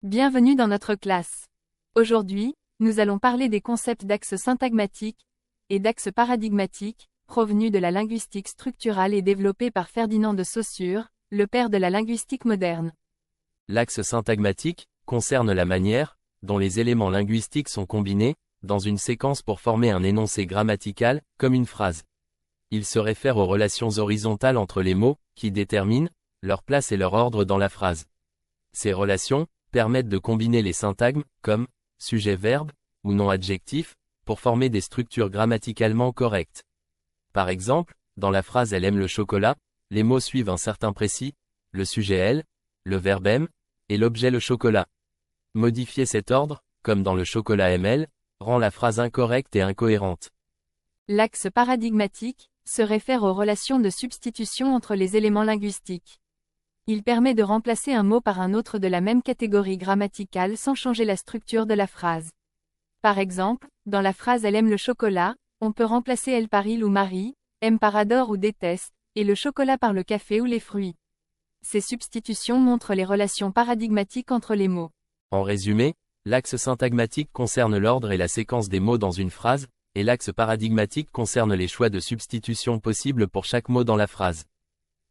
Bienvenue dans notre classe. Aujourd'hui, nous allons parler des concepts d'axe syntagmatique et d'axe paradigmatique, provenus de la linguistique structurale et développés par Ferdinand de Saussure, le père de la linguistique moderne. L'axe syntagmatique concerne la manière dont les éléments linguistiques sont combinés dans une séquence pour former un énoncé grammatical, comme une phrase. Il se réfère aux relations horizontales entre les mots, qui déterminent leur place et leur ordre dans la phrase. Ces relations permettent de combiner les syntagmes, comme sujet-verbe ou nom-adjectif, pour former des structures grammaticalement correctes. Par exemple, dans la phrase « Elle aime le chocolat », les mots suivent un certain précis, le sujet « elle », le verbe « aime » et l'objet « le chocolat ». Modifier cet ordre, comme dans le chocolat aime-elle, rend la phrase incorrecte et incohérente. L'axe paradigmatique se réfère aux relations de substitution entre les éléments linguistiques. Il permet de remplacer un mot par un autre de la même catégorie grammaticale sans changer la structure de la phrase. Par exemple, dans la phrase « Elle aime le chocolat », on peut remplacer « elle » par « il » ou « Marie », « aime » par « adore » ou « déteste », et le chocolat par le café ou les fruits. Ces substitutions montrent les relations paradigmatiques entre les mots. En résumé, l'axe syntagmatique concerne l'ordre et la séquence des mots dans une phrase, et l'axe paradigmatique concerne les choix de substitution possibles pour chaque mot dans la phrase.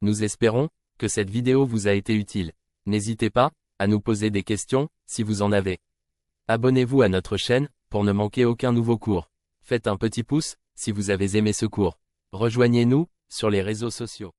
Nous espérons que cette vidéo vous a été utile. N'hésitez pas à nous poser des questions, si vous en avez. Abonnez-vous à notre chaîne, pour ne manquer aucun nouveau cours. Faites un petit pouce, si vous avez aimé ce cours. Rejoignez-nous sur les réseaux sociaux.